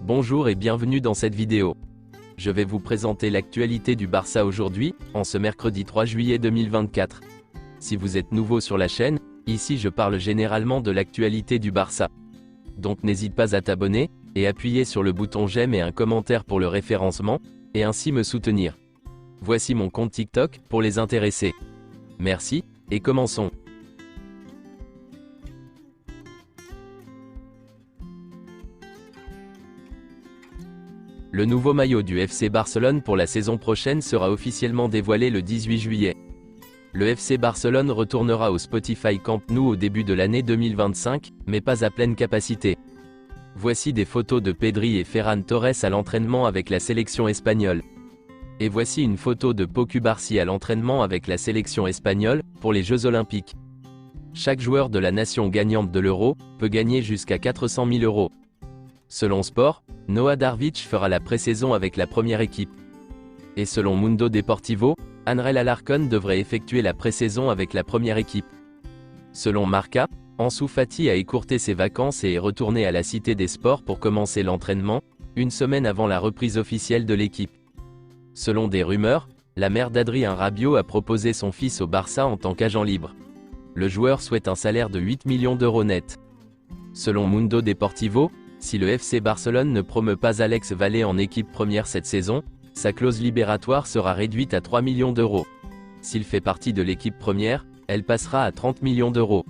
Bonjour et bienvenue dans cette vidéo. Je vais vous présenter l'actualité du Barça aujourd'hui, en ce mercredi 3 juillet 2024. Si vous êtes nouveau sur la chaîne, ici je parle généralement de l'actualité du Barça. Donc n'hésite pas à t'abonner, et appuyer sur le bouton j'aime et un commentaire pour le référencement, et ainsi me soutenir. Voici mon compte TikTok, pour les intéressés. Merci, et commençons. Le nouveau maillot du FC Barcelone pour la saison prochaine sera officiellement dévoilé le 18 juillet. Le FC Barcelone retournera au Spotify Camp Nou au début de l'année 2025, mais pas à pleine capacité. Voici des photos de Pedri et Ferran Torres à l'entraînement avec la sélection espagnole. Et voici une photo de Pau Cubarsí à l'entraînement avec la sélection espagnole, pour les Jeux Olympiques. Chaque joueur de la nation gagnante de l'Euro peut gagner jusqu'à 400 000 €. Selon Sport, Noah Darvic fera la pré-saison avec la première équipe. Et selon Mundo Deportivo, André Alarcón devrait effectuer la pré-saison avec la première équipe. Selon Marca, Ansu Fati a écourté ses vacances et est retourné à la Cité des Sports pour commencer l'entraînement, une semaine avant la reprise officielle de l'équipe. Selon des rumeurs, la mère d'Adrien Rabiot a proposé son fils au Barça en tant qu'agent libre. Le joueur souhaite un salaire de 8 millions d'euros net. Selon Mundo Deportivo, si le FC Barcelone ne promeut pas Alex Vallée en équipe première cette saison, sa clause libératoire sera réduite à 3 millions d'euros. S'il fait partie de l'équipe première, elle passera à 30 millions d'euros.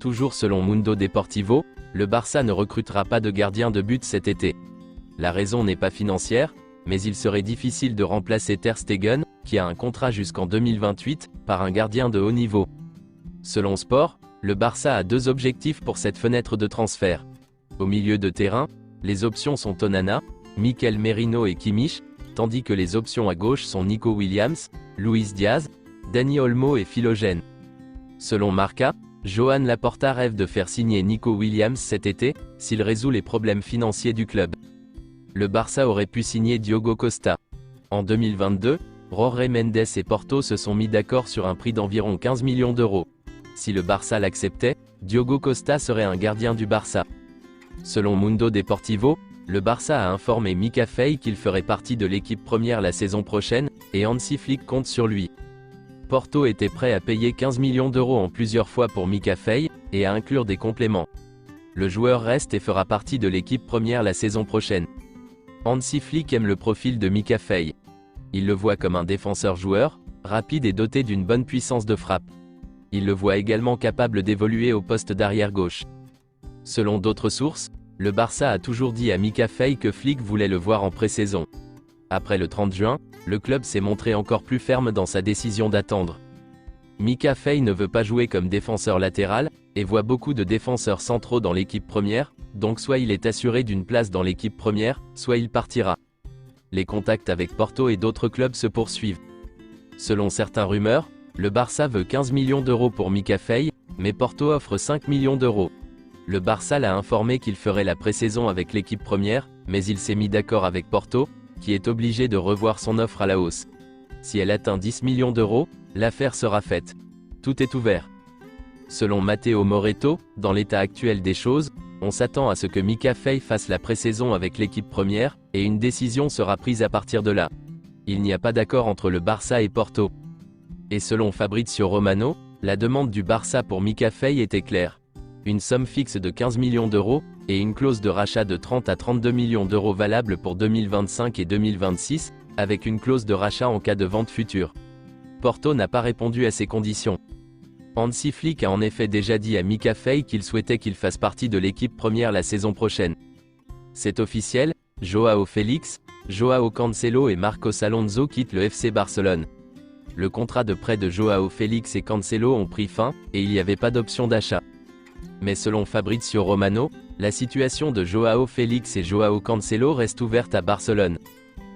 Toujours selon Mundo Deportivo, le Barça ne recrutera pas de gardien de but cet été. La raison n'est pas financière, mais il serait difficile de remplacer Ter Stegen, qui a un contrat jusqu'en 2028, par un gardien de haut niveau. Selon Sport, le Barça a deux objectifs pour cette fenêtre de transfert. Au milieu de terrain, les options sont Onana, Mikel Merino et Kimmich, tandis que les options à gauche sont Nico Williams, Luis Diaz, Dani Olmo et Philogène. Selon Marca, Joan Laporta rêve de faire signer Nico Williams cet été, s'il résout les problèmes financiers du club. Le Barça aurait pu signer Diogo Costa. En 2022, Jorge Mendes et Porto se sont mis d'accord sur un prix d'environ 15 millions d'euros. Si le Barça l'acceptait, Diogo Costa serait un gardien du Barça. Selon Mundo Deportivo, le Barça a informé Mika Faye qu'il ferait partie de l'équipe première la saison prochaine, et Hansi Flick compte sur lui. Porto était prêt à payer 15 millions d'euros en plusieurs fois pour Mika Faye, et à inclure des compléments. Le joueur reste et fera partie de l'équipe première la saison prochaine. Hansi Flick aime le profil de Mika Faye. Il le voit comme un défenseur-joueur, rapide et doté d'une bonne puissance de frappe. Il le voit également capable d'évoluer au poste d'arrière gauche. Selon d'autres sources, le Barça a toujours dit à Mika Faye que Flick voulait le voir en pré-saison. Après le 30 juin, le club s'est montré encore plus ferme dans sa décision d'attendre. Mika Faye ne veut pas jouer comme défenseur latéral, et voit beaucoup de défenseurs centraux dans l'équipe première, donc soit il est assuré d'une place dans l'équipe première, soit il partira. Les contacts avec Porto et d'autres clubs se poursuivent. Selon certaines rumeurs, le Barça veut 15 millions d'euros pour Mika Faye, mais Porto offre 5 millions d'euros. Le Barça l'a informé qu'il ferait la pré-saison avec l'équipe première, mais il s'est mis d'accord avec Porto, qui est obligé de revoir son offre à la hausse. Si elle atteint 10 millions d'euros, l'affaire sera faite. Tout est ouvert. Selon Matteo Moretto, dans l'état actuel des choses, on s'attend à ce que Mika Faye fasse la pré-saison avec l'équipe première, et une décision sera prise à partir de là. Il n'y a pas d'accord entre le Barça et Porto. Et selon Fabrizio Romano, la demande du Barça pour Mika Faye était claire. Une somme fixe de 15 millions d'euros, et une clause de rachat de 30 à 32 millions d'euros valable pour 2025 et 2026, avec une clause de rachat en cas de vente future. Porto n'a pas répondu à ces conditions. Hansi Flick a en effet déjà dit à Mika Faye qu'il souhaitait qu'il fasse partie de l'équipe première la saison prochaine. C'est officiel, Joao Félix, Joao Cancelo et Marcos Alonso quittent le FC Barcelone. Le contrat de prêt de Joao Félix et Cancelo ont pris fin, et il n'y avait pas d'option d'achat. Mais selon Fabrizio Romano, la situation de Joao Félix et Joao Cancelo reste ouverte à Barcelone.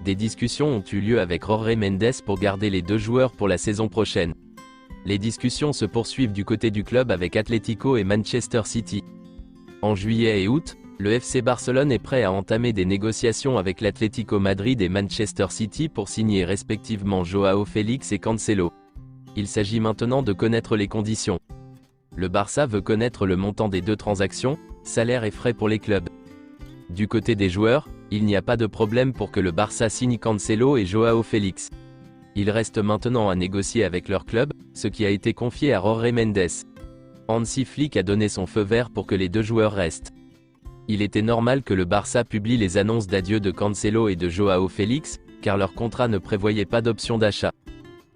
Des discussions ont eu lieu avec Jorge Mendes pour garder les deux joueurs pour la saison prochaine. Les discussions se poursuivent du côté du club avec Atlético et Manchester City. En juillet et août, le FC Barcelone est prêt à entamer des négociations avec l'Atlético Madrid et Manchester City pour signer respectivement Joao Félix et Cancelo. Il s'agit maintenant de connaître les conditions. Le Barça veut connaître le montant des deux transactions, salaires et frais pour les clubs. Du côté des joueurs, il n'y a pas de problème pour que le Barça signe Cancelo et Joao Félix. Il reste maintenant à négocier avec leur club, ce qui a été confié à Jorge Mendes. Hansi Flick a donné son feu vert pour que les deux joueurs restent. Il était normal que le Barça publie les annonces d'adieu de Cancelo et de Joao Félix, car leur contrat ne prévoyait pas d'option d'achat.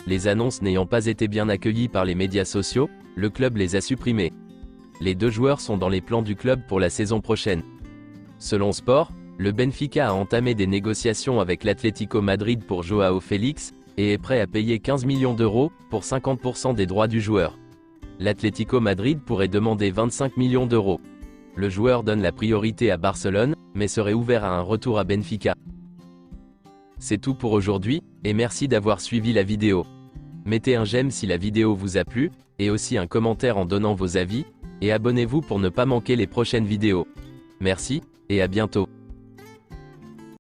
Les annonces n'ayant pas été bien accueillies par les médias sociaux, le club les a supprimées. Les deux joueurs sont dans les plans du club pour la saison prochaine. Selon Sport, le Benfica a entamé des négociations avec l'Atlético Madrid pour Joao Félix, et est prêt à payer 15 millions d'euros, pour 50% des droits du joueur. L'Atlético Madrid pourrait demander 25 millions d'euros. Le joueur donne la priorité à Barcelone, mais serait ouvert à un retour à Benfica. C'est tout pour aujourd'hui, et merci d'avoir suivi la vidéo. Mettez un j'aime si la vidéo vous a plu, et aussi un commentaire en donnant vos avis, et abonnez-vous pour ne pas manquer les prochaines vidéos. Merci, et à bientôt.